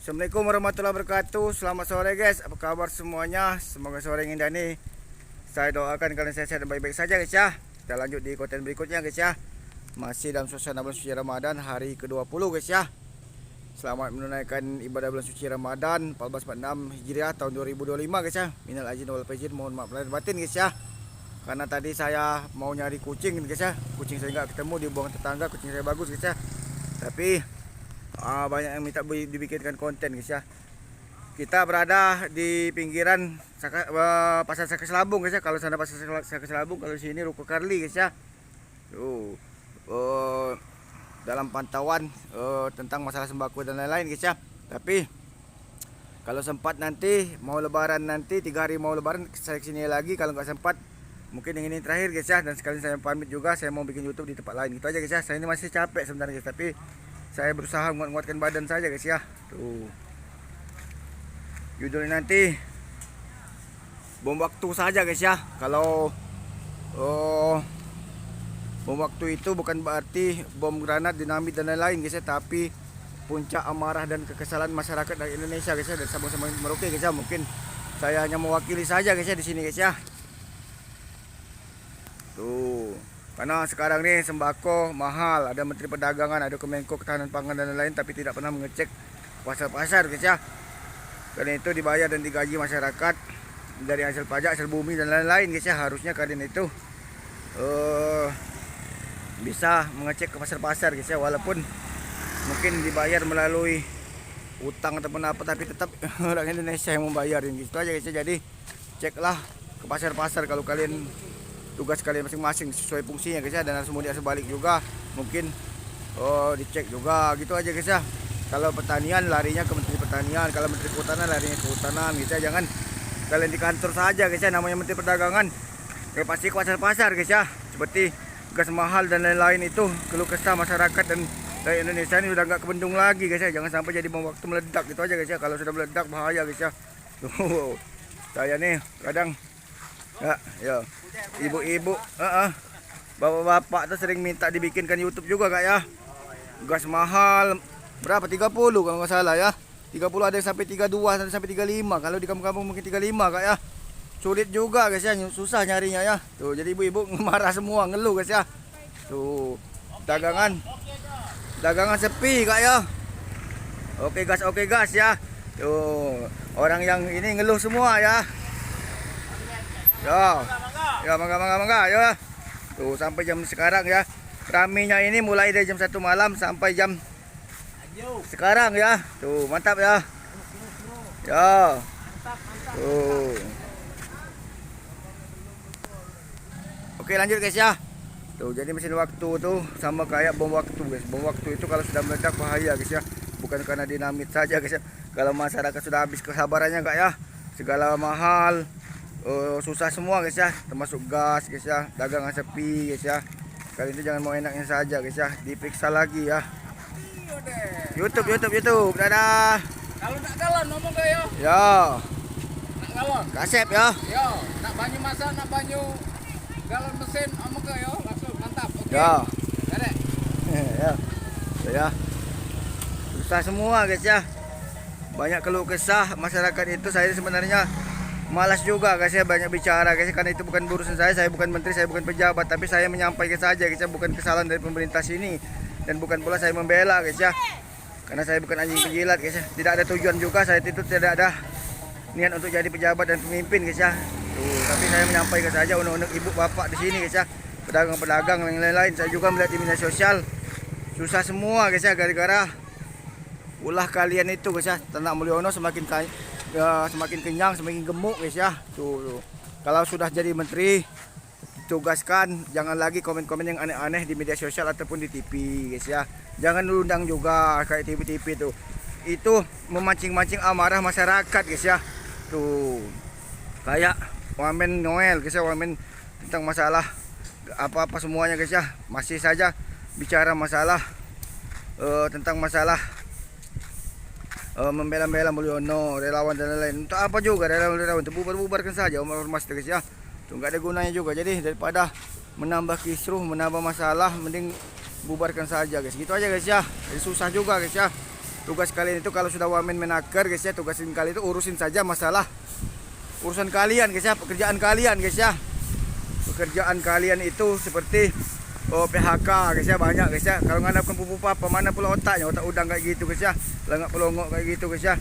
Assalamualaikum warahmatullahi wabarakatuh. Selamat sore guys. Apa kabar semuanya? Semoga sore yang indah nih. Saya doakan kalian sehat dan baik-baik saja guys ya. Kita lanjut di konten berikutnya guys ya. Masih dalam suasana bulan suci Ramadan hari ke-20 guys ya. Selamat menunaikan ibadah bulan suci Ramadan 1446 Hijriah tahun 2025 guys ya. Minal aidin wal faizin, mohon maaf lahir batin guys ya. Karena tadi saya mau nyari kucing guys ya. Kucing saya nggak ketemu, dibuang tetangga. Kucing saya bagus guys ya. Tapi banyak yang minta dibikinkan konten guys ya. Kita berada di pinggiran pasar Saka Selabung guys ya. Kalau sana pasar Saka Selabung, kalau sini Ruko Karli guys ya. Tuh, dalam pantauan tentang masalah sembako dan lain-lain guys ya. Tapi kalau sempat nanti mau lebaran, nanti 3 hari mau lebaran saya kesini lagi. Kalau nggak sempat mungkin yang ini terakhir guys ya. Dan sekalian saya pamit juga, saya mau bikin YouTube di tempat lain gitu aja guys ya. Saya ini masih capek sebenarnya guys, tapi saya berusaha menguatkan badan saja guys ya. Tuh, judulnya nanti bom waktu saja guys ya. Kalau bom waktu itu bukan berarti bom granat, dinamit dan lain-lain guys ya, tapi puncak amarah dan kekesalan masyarakat dari Indonesia guys ya, dari Sabang sampai Merauke guys ya. Mungkin saya hanya mewakili saja guys ya di sini guys ya. Tuh, karena sekarang nih sembako mahal, ada Menteri Perdagangan, ada Kemenko Ketahanan Pangan dan lain-lain, tapi tidak pernah mengecek pasar-pasar guys ya. Karena itu dibayar dan digaji masyarakat dari hasil pajak, hasil bumi dan lain-lain guys ya. Harusnya kalian itu bisa mengecek ke pasar-pasar guys ya, walaupun mungkin dibayar melalui utang ataupun apa, tapi tetap orang Indonesia yang membayarin gitu aja guys ya. Jadi ceklah ke pasar-pasar kalau kalian tugas kalian masing-masing sesuai fungsinya guys ya. Dan harus kemudian sebalik juga mungkin dicek juga gitu aja guys ya. Kalau pertanian larinya ke Menteri Pertanian, kalau Menteri Kehutanan larinya ke Kehutanan gitu ya. Jangan kalian di kantor saja guys ya, namanya Menteri Perdagangan ya pasti ke pasar-pasar guys ya. Seperti gas mahal dan lain-lain itu, keluh kesah masyarakat dan dari Indonesia ini udah nggak kebendung lagi guys ya. Jangan sampai jadi bom waktu meledak gitu aja guys ya. Kalau sudah meledak bahaya guys ya. Tuh, saya nih kadang ya ibu-ibu, bapak-bapak tuh sering minta dibikinkan YouTube juga kak ya. Gas mahal berapa? 30 kalau nggak salah ya. 30, ada yang sampai 32, ada sampai 35. Kalau di kampung-kampung mungkin 35 kak ya. Sulit juga guys ya, susah nyarinya ya. Tuh, jadi ibu-ibu marah semua, ngeluh guys ya. Tuh, dagangan sepi kak ya. Oke gas ya. Tuh, orang yang ini ngeluh semua ya. Ya, mangga ya. Tuh, sampai jam sekarang ya. Raminya ini mulai dari jam 1 malam sampai jam sekarang ya. Tuh, mantap ya. Ya. Tuh. Oke, lanjut guys ya. Tuh, jadi mesin waktu tuh sama kayak bom waktu guys. Bom waktu itu kalau sudah meledak bahaya guys ya. Bukan karena dinamit saja guys ya. Kalau masyarakat sudah habis kesabarannya kak ya, segala mahal, susah semua guys ya, termasuk gas guys ya, dagangan sepi guys ya. Kali ini jangan mau enaknya saja guys ya, diperiksa lagi ya. YouTube, dadah. Kalau nak galon ngomong ke yo. Ya. Nak galon. Kasep ya. Yo, nak banyu masak, nak banyu galon mesin ngomong ke yo, langsung mantap. Oke. Ya. Dedek. Ya. Susah semua guys ya. Banyak keluh kesah masyarakat itu. Saya sebenarnya malas juga guys ya banyak bicara guys ya, karena itu bukan urusan saya bukan menteri, saya bukan pejabat, tapi saya menyampaikan saja guys ya, bukan kesalahan dari pemerintah sini dan bukan pula saya membela guys ya. Karena saya bukan anjing penjilat guys ya. Tidak ada tujuan juga, saya itu tidak ada niat untuk jadi pejabat dan pemimpin guys ya. Tuh, tapi saya menyampaikan saja unek-unek ibu bapak di sini guys ya, pedagang-pedagang dan lain-lain. Saya juga melihat di media sosial susah semua guys ya, gara-gara ulah kalian itu guys ya. Ternak Mulyono semakin kenyang, semakin gemuk guys ya. Tuh. Kalau sudah jadi menteri, tugaskan jangan lagi komen-komen yang aneh-aneh di media sosial ataupun di TV guys ya. Jangan undang juga kayak TV-TV tuh. Itu memancing-mancing amarah masyarakat guys ya. Tuh. Kayak Wamen Noel guys ya, Wamen tentang masalah apa-apa semuanya guys ya. Masih saja bicara masalah tentang masalah membela-bela Mulyono, relawan dan lain-lain. Untuk apa juga relawan untuk bubarkan saja ormas guys ya. Tuh, nggak ada gunanya juga. Jadi daripada menambah kisruh, menambah masalah, mending bubarkan saja guys. Gitu aja guys ya. Jadi susah juga guys ya. Tugas kalian itu kalau sudah wamen menaker guys ya, tugasin kalian itu urusin saja masalah urusan kalian guys ya, pekerjaan kalian guys ya. Pekerjaan kalian itu seperti PHK guys ya, banyak guys ya. Kalau nggak ada pupu papa mana pula otaknya, otak udang kayak gitu guys ya, lengak pelongok kayak gitu guys ya.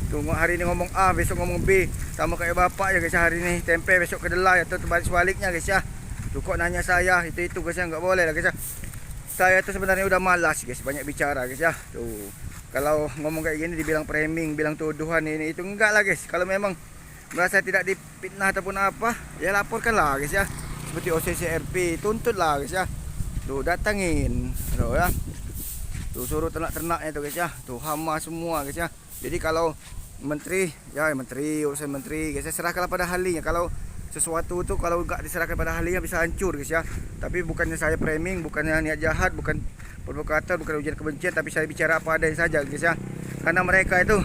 Tunggu hari ini ngomong A, besok ngomong B, sama kayak bapak ya guys ya. Hari ini tempe, besok kedelai, atau terbalik sebaliknya guys ya. Tuh kok nanya saya itu guys ya, nggak boleh lah guys ya. Saya itu sebenarnya udah malas guys, banyak bicara guys ya. Tuh kalau ngomong kayak gini dibilang framing, bilang tuduhan ini itu enggak lah guys. Kalau memang merasa tidak dipitnah ataupun apa, ya laporkanlah guys ya. Seperti OCCRP, tuntutlah guys ya. Tuh datangin, tuh ya. Tuh suruh ternak-ternaknya tuh guys ya. Tuh hama semua guys ya. Jadi kalau menteri, ya menteri, urusan menteri guys ya, serahkanlah pada ahlinya. Kalau sesuatu tuh kalau enggak diserahkan pada ahlinya bisa hancur guys ya. Tapi bukannya saya framing, bukannya niat jahat, bukan provokator, bukan ujian kebencian, tapi saya bicara apa adanya saja guys ya. Karena mereka itu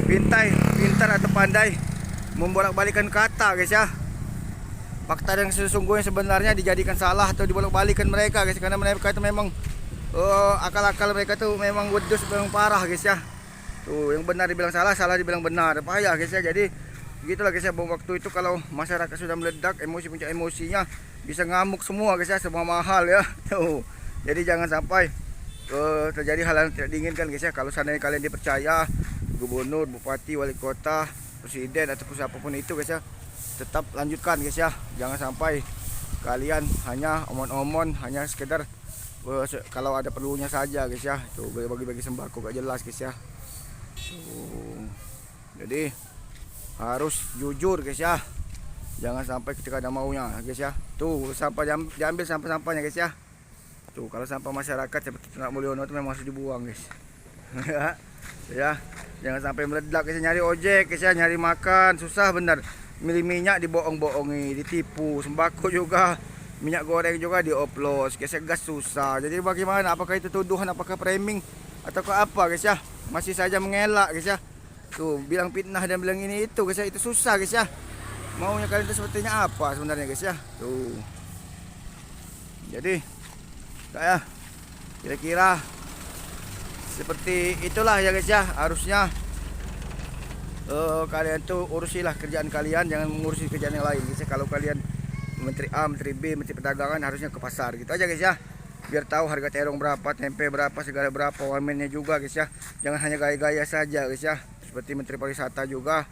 pintar atau pandai membolak-balikan kata guys ya. Fakta yang sesungguhnya sebenarnya dijadikan salah atau dibolak-balikan mereka guys, karena mereka itu memang akal-akal mereka tuh memang wedus, memang parah guys ya. Tuh yang benar dibilang salah, salah dibilang benar, payah guys ya. Jadi begitulah guys ya, waktu itu kalau masyarakat sudah meledak, emosi puncak emosinya bisa ngamuk semua guys ya, semua mahal ya. Tuh. Jadi jangan sampai terjadi hal yang tidak diinginkan guys ya. Kalau seandainya kalian dipercaya gubernur, bupati, wali kota, presiden ataupun siapapun itu guys ya, tetap lanjutkan guys ya. Jangan sampai kalian hanya omon-omon, hanya sekedar kalau ada perlunya saja guys ya. Itu bagi-bagi sembako gak jelas guys ya. Jadi harus jujur guys ya. Jangan sampai ketika ada maunya guys ya. Tuh sampah diambil sampah-sampahnya guys ya. Tuh kalau sampah masyarakat seperti Ternak Mulyono itu memang harus dibuang guys. Ya, jangan sampai meledak guys. Nyari ojek guys ya, nyari makan susah bener. Milih minyak dibohong-bohongi, ditipu. Sembako juga, minyak goreng juga dioplos guys ya, gas susah. Jadi bagaimana? Apakah itu tuduhan, apakah framing ataukah apa guys ya? Masih saja mengelak guys ya. Tuh bilang fitnah dan bilang ini itu guys ya, itu susah guys ya. Maunya kalian itu sepertinya apa sebenarnya guys ya. Tuh. Jadi ya kira-kira seperti itulah ya guys ya. Harusnya kalian tuh urusilah kerjaan kalian, jangan mengurusi kerjaan yang lain guys ya. Kalau kalian menteri A, menteri B, menteri perdagangan harusnya ke pasar gitu aja guys ya. Biar tahu harga terong berapa, tempe berapa, segala berapa, wamennya juga guys ya. Jangan hanya gaya-gaya saja guys ya. Seperti menteri pariwisata juga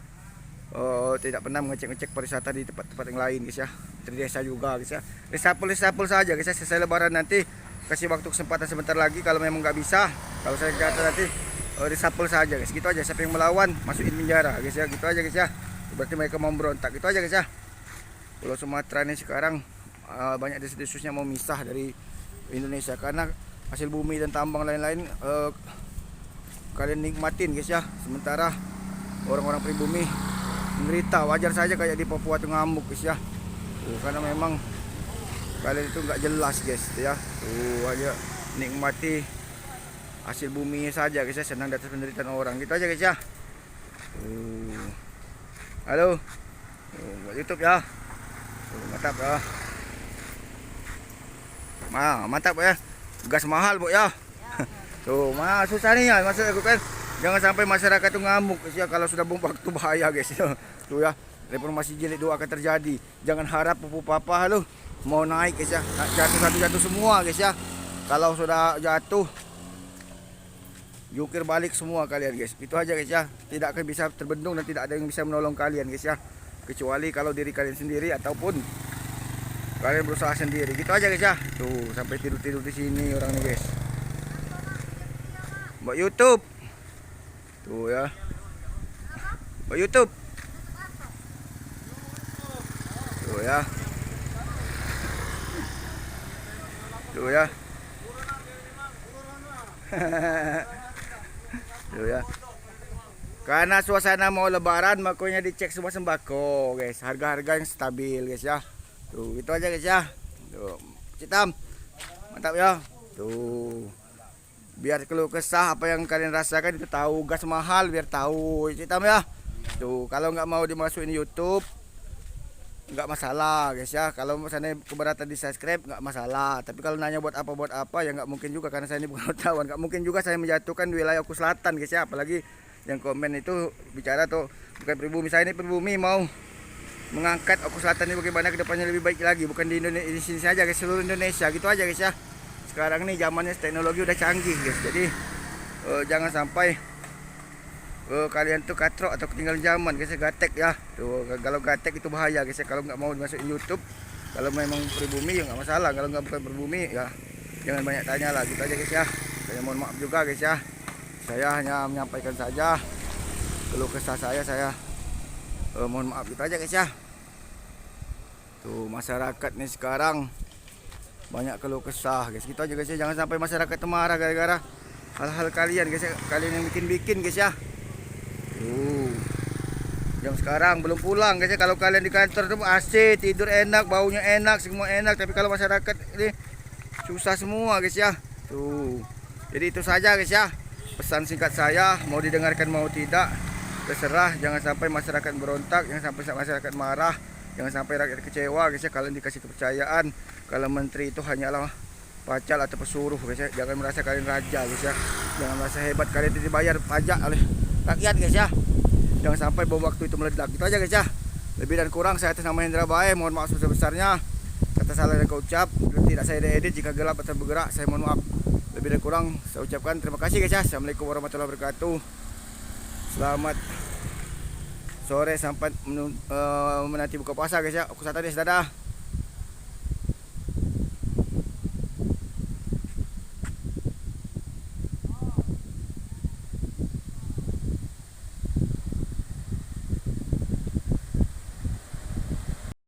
tidak pernah mengecek-ngecek pariwisata di tempat-tempat yang lain guys ya. Menteri desa juga guys ya. Resapel saja guys ya. Selesai lebaran nanti kasih waktu kesempatan sebentar lagi. Kalau memang nggak bisa, kalau saya kata nanti resapel saja guys. Gitu aja. Siapa yang melawan masukin penjara guys ya. Gitu aja guys ya. Berarti mereka mau berontak. Gitu aja guys ya. Pulau Sumatera ini sekarang banyak desas-desusnya mau misah dari Indonesia karena hasil bumi dan tambang lain-lain kalian nikmatin guys ya. Sementara orang-orang pribumi menderita. Wajar saja kayak di Papua tuh ngamuk guys ya. Karena memang kalian itu nggak jelas guys ya. Tuh aja nikmati hasil bumi saja guys ya, senang di atas penderitaan orang. Gitu aja guys ya. Halo. Buat YouTube ya. Mantap ya. Mantap ya. Gas mahal bu ya. Tuh susah nih ya maksudnya kan. Jangan sampai masyarakat itu ngamuk guys ya. Kalau sudah bomba itu bahaya guys ya. Tuh ya. Reformasi jilid 2 akan terjadi. Jangan harap pupu papa lu mau naik guys ya. Jatuh semua guys ya. Kalau sudah jatuh jungkir balik semua kalian guys. Itu aja guys ya. Tidak akan bisa terbendung dan tidak ada yang bisa menolong kalian guys ya. Kecuali kalau diri kalian sendiri ataupun kalian berusaha sendiri. Gitu aja guys ya. Tuh sampai tidur-tidur di sini orang nih guys. Buat YouTube. Tuh ya. Buat YouTube. Tuh ya. Tuh ya. Tuh ya. Karena suasana mau lebaran makanya dicek semua sembako guys. Harga-harga yang stabil guys ya. Tuh itu aja guys ya. Tuh Citam. Mantap ya. Tuh. Biar keluh kesah apa yang kalian rasakan itu tahu. Gas mahal biar tahu Citam ya. Tuh kalau nggak mau dimasukin YouTube nggak masalah guys ya. Kalau misalnya keberatan di subscribe nggak masalah. Tapi kalau nanya buat apa ya nggak mungkin juga, karena saya ini bukan wartawan. Nggak mungkin juga saya menjatuhkan di wilayah Oku Selatan guys ya. Apalagi yang komen itu bicara tuh bukan pribumi. Saya ini pribumi mau mengangkat Oku Selatan ini bagaimana kedepannya lebih baik lagi. Bukan di Indonesia, di sini saja guys, seluruh Indonesia gitu aja guys ya. Sekarang nih zamannya teknologi udah canggih guys. Jadi jangan sampai kalian tuh katrok atau ketinggalan zaman guys, gatek ya. Tuh kalau gatek itu bahaya guys ya, kalau nggak mau dimasukin YouTube. Kalau memang pribumi ya nggak masalah, kalau nggak bukan pribumi ya jangan banyak tanya lah gitu aja guys ya. Saya mohon maaf juga guys ya, saya hanya menyampaikan saja keluh kesah saya mohon maaf gitu aja guys ya. Tuh masyarakat nih sekarang banyak keluh kesah guys, gitu aja guys ya. Jangan sampai masyarakat itu marah gara-gara hal-hal kalian guys ya, kalian yang bikin guys ya. Jam sekarang belum pulang guys ya. Kalau kalian di kantor tuh AC, tidur enak, baunya enak, semua enak. Tapi kalau masyarakat ini susah semua guys ya. Tuh. Jadi itu saja guys ya. Pesan singkat saya, mau didengarkan mau tidak terserah. Jangan sampai masyarakat berontak, jangan sampai masyarakat marah, jangan sampai rakyat kecewa guys ya. Kalian dikasih kepercayaan kalau menteri itu hanyalah pacal atau pesuruh guys ya. Jangan merasa kalian raja guys ya. Jangan merasa hebat kalian dibayar pajak oleh rakyat guys ya. Jangan sampai bom waktu itu meledak. Itu aja guys ya. Lebih dan kurang saya atas nama Hendra Bae mohon maaf sebesar-besarnya. Kata salah yang kau ucap tidak saya edit, jika gelap atau bergerak saya mohon maaf. Lebih dan kurang saya ucapkan terima kasih guys ya. Assalamualaikum warahmatullahi wabarakatuh. Selamat sore sampai menanti buka puasa guys ya. Oku Selatan dadah.